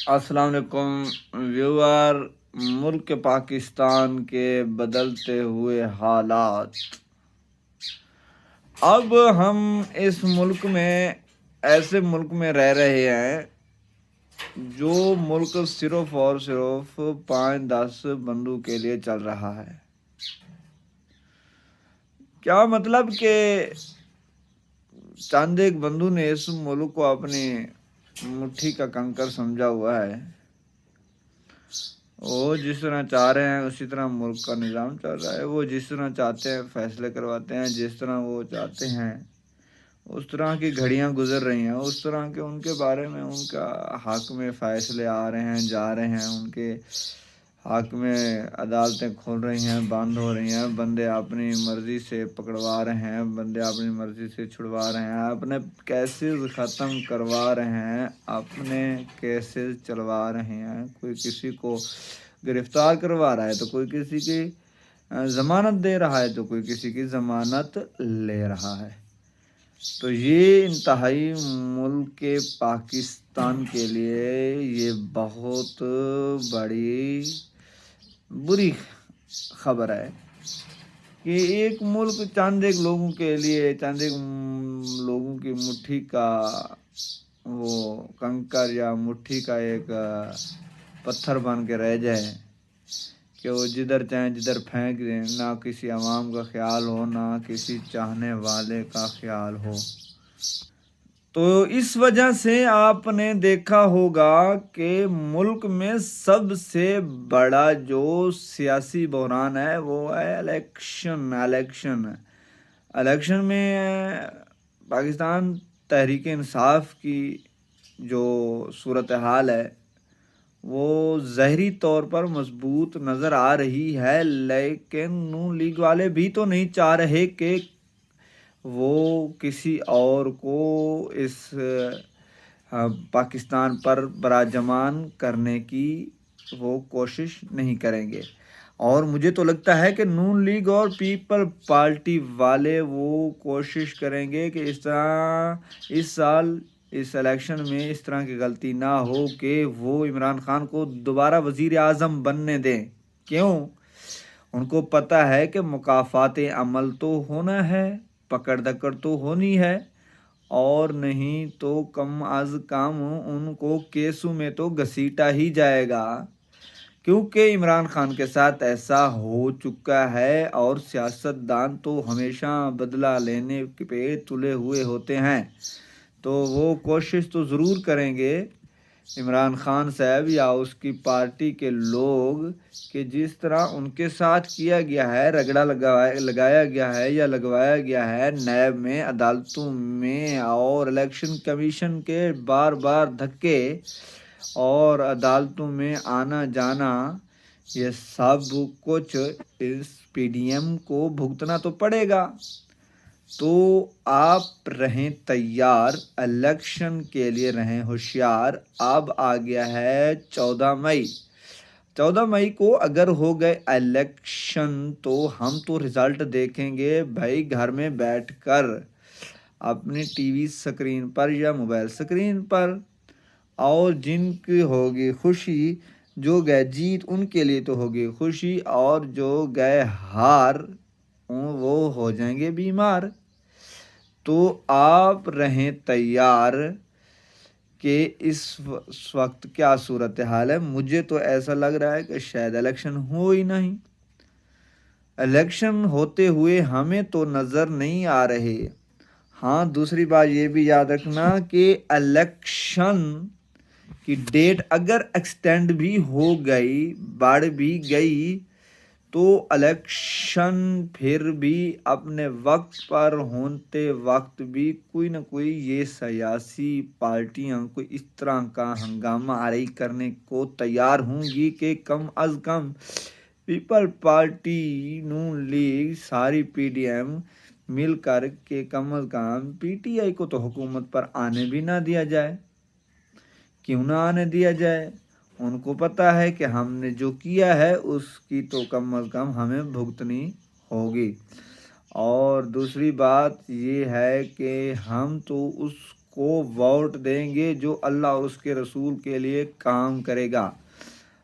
अस्सलाम वालेकुम व्यूअर। मुल्क पाकिस्तान के बदलते हुए हालात। अब हम इस मुल्क में ऐसे मुल्क में रह रहे हैं जो मुल्क सिर्फ और सिर्फ 5-10 बंदों के लिए चल रहा है। क्या मतलब कि चंद एक बंधु ने इस मुल्क को अपनी मुट्ठी का कंकर समझा हुआ है। वो जिस तरह चाह रहे हैं उसी तरह मुल्क का निज़ाम चल रहा है। वो जिस तरह चाहते हैं फैसले करवाते हैं, जिस तरह वो चाहते हैं उस तरह की घड़ियां गुजर रही हैं। उस तरह के उनके बारे में उनका हक में फ़ैसले आ रहे हैं, जा रहे हैं। उनके हक में अदालतें खुल रही हैं, बंद हो रही हैं। बंदे अपनी मर्ज़ी से पकड़वा रहे हैं, बंदे अपनी मर्ज़ी से छुड़वा रहे हैं, अपने केसेस ख़त्म करवा रहे हैं, अपने केसेस चलवा रहे हैं। कोई किसी को गिरफ़्तार करवा रहा है तो कोई किसी की ज़मानत दे रहा है तो कोई किसी की ज़मानत ले रहा है। तो ये इंतहाई मुल्क पाकिस्तान के लिए ये बहुत बड़ी बुरी खबर है कि एक मुल्क चंद एक लोगों के लिए, चंद एक लोगों की मुट्ठी का वो कंकर या मुट्ठी का एक पत्थर बन के रह जाए कि वो जिधर चाहें जिधर फेंक दें। ना किसी आवाम का ख्याल हो, ना किसी चाहने वाले का ख्याल हो। तो इस वजह से आपने देखा होगा कि मुल्क में सबसे बड़ा जो सियासी बहरान है वो है इलेक्शन में पाकिस्तान तहरीक इंसाफ की जो सूरत हाल है वो ज़हरी तौर पर मजबूत नज़र आ रही है। लेकिन नून लीग वाले भी तो नहीं चाह रहे कि वो किसी और को इस पाकिस्तान पर बराजमान करने की वो कोशिश नहीं करेंगे। और मुझे तो लगता है कि नून लीग और पीपल पार्टी वाले वो कोशिश करेंगे कि इस साल इस इलेक्शन में इस तरह की गलती ना हो कि वो इमरान खान को दोबारा वज़ीर आज़म बनने दें। क्यों? उनको पता है कि मुकाफ़ात अमल तो होना है, पकड़ दकड़ तो होनी है, और नहीं तो कम अज़ कम उनको केसों में तो घसीटा ही जाएगा। क्योंकि इमरान खान के साथ ऐसा हो चुका है और सियासतदान तो हमेशा बदला लेने पे तुले हुए होते हैं। तो वो कोशिश तो ज़रूर करेंगे इमरान खान साहब या उसकी पार्टी के लोग कि जिस तरह उनके साथ किया गया है, रगड़ा लगाया गया है या लगवाया गया है नैब में, अदालतों में, और इलेक्शन कमीशन के बार बार धक्के और अदालतों में आना जाना, ये सब कुछ इस पीडीएम को भुगतना तो पड़ेगा। तो आप रहें तैयार, इलेक्शन के लिए रहें होशियार। अब आ गया है 14 मई। 14 मई को अगर हो गए इलेक्शन तो हम तो रिज़ल्ट देखेंगे भाई घर में बैठकर अपनी टीवी स्क्रीन पर या मोबाइल स्क्रीन पर। और जिनकी होगी खुशी, जो गए जीत उनके लिए तो होगी खुशी, और जो गए हार वो हो जाएंगे बीमार। तो आप रहें तैयार कि इस वक्त क्या सूरत हाल है। मुझे तो ऐसा लग रहा है कि शायद इलेक्शन हो ही नहीं। इलेक्शन होते हुए हमें तो नज़र नहीं आ रहे। हाँ, दूसरी बात ये भी याद रखना कि इलेक्शन की डेट अगर एक्सटेंड भी हो गई, बढ़ भी गई, तो इलेक्शन फिर भी अपने वक्त पर होते वक्त भी कोई ना कोई ये सियासी पार्टियां कोई इस तरह का हंगामा आरई करने को तैयार होंगी कि कम अज़ कम पीपल पार्टी, नून लीग, सारी पीडीएम मिल कर के कम अज़ कम पीटीआई को तो हुकूमत पर आने भी ना दिया जाए। क्यों ना आने दिया जाए? उनको पता है कि हमने जो किया है उसकी तो कम अज़ कम हमें भुगतनी होगी। और दूसरी बात ये है कि हम तो کو ووٹ دیں گے جو اللہ اور اس کے رسول کے لیے کام کرے گا۔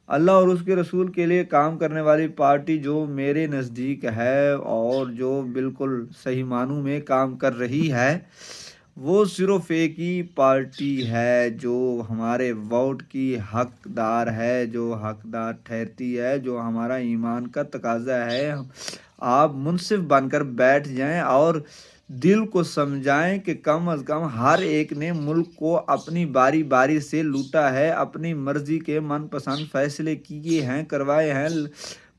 اللہ اور اس کے رسول کے لیے کام کرنے والی پارٹی جو میرے نزدیک ہے اور جو بالکل صحیح معنوں میں کام کر رہی ہے، وہ صرف ایک ہی پارٹی ہے جو ہمارے ووٹ کی حقدار ہے، جو حقدار ٹھہرتی ہے، جو ہمارا ایمان کا تقاضا ہے۔ آپ منصف بن کر بیٹھ جائیں اور دل کو سمجھائیں کہ کم از کم ہر ایک نے ملک کو اپنی باری باری سے لوٹا ہے، اپنی مرضی کے من پسند فیصلے کیے ہیں، کروائے ہیں،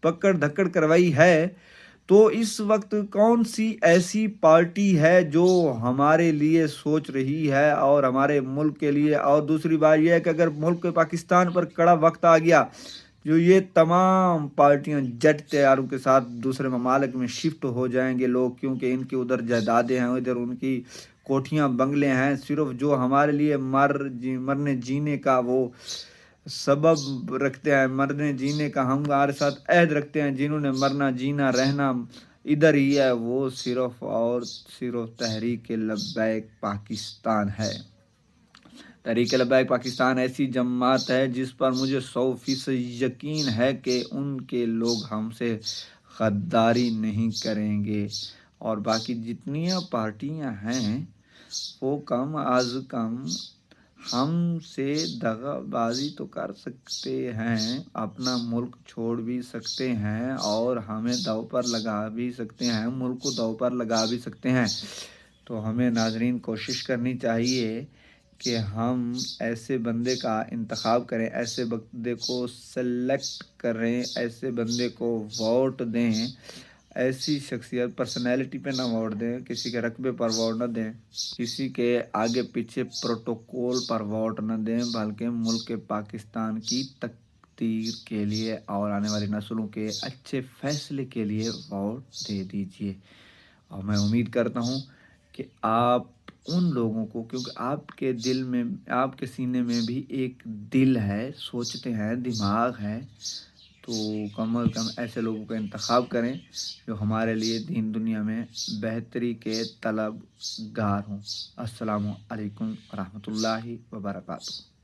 پکڑ دھکڑ کروائی ہے۔ تو اس وقت کون سی ایسی پارٹی ہے جو ہمارے لیے سوچ رہی ہے اور ہمارے ملک کے لیے؟ اور دوسری بات یہ ہے کہ اگر ملک پاکستان پر کڑا وقت آ گیا، جو یہ تمام پارٹیاں جٹ تیاروں کے ساتھ دوسرے ممالک میں شفٹ ہو جائیں گے لوگ، کیونکہ ان کی ادھر جائیدادیں ہیں، ادھر ان کی کوٹھیاں بنگلے ہیں، صرف جو ہمارے لیے مرنے جینے کا وہ سبب رکھتے ہیں، مرنے جینے کا ہم ہمارے ساتھ عہد رکھتے ہیں، جنہوں نے مرنا جینا رہنا ادھر ہی ہے، وہ صرف اور صرف تحریک لبیک پاکستان ہے۔ تحریک لبیک پاکستان ایسی جماعت ہے جس پر مجھے 100% یقین ہے کہ ان کے لوگ ہم سے غداری نہیں کریں گے، اور باقی جتنی پارٹیاں ہیں وہ کم از کم ہم سے دغا بازی تو کر سکتے ہیں، اپنا ملک چھوڑ بھی سکتے ہیں اور ہمیں دو پر لگا بھی سکتے ہیں، ملک کو دو پر لگا بھی سکتے ہیں۔ تو ہمیں ناظرین کوشش کرنی چاہیے کہ ہم ایسے بندے کا انتخاب کریں، ایسے بندے کو سلیکٹ کریں، ایسے بندے کو ووٹ دیں، ایسی شخصیت پرسنالٹی پہ نہ ووٹ دیں، کسی کے رقبے پر ووٹ نہ دیں، کسی کے آگے پیچھے پروٹوکول پر ووٹ نہ دیں، بلکہ ملک پاکستان کی تقدیر کے لیے اور آنے والی نسلوں کے اچھے فیصلے کے لیے ووٹ دے دیجیے۔ اور میں امید کرتا ہوں کہ آپ ان لوگوں کو، کیونکہ آپ کے دل میں، آپ کے سینے میں بھی ایک دل ہے، سوچتے ہیں، دماغ ہے، تو کم از کم ایسے لوگوں کا انتخاب کریں جو ہمارے لیے دین دنیا میں بہتری کے طلب گار ہوں۔ السلام علیکم ورحمۃ اللہ وبرکاتہ۔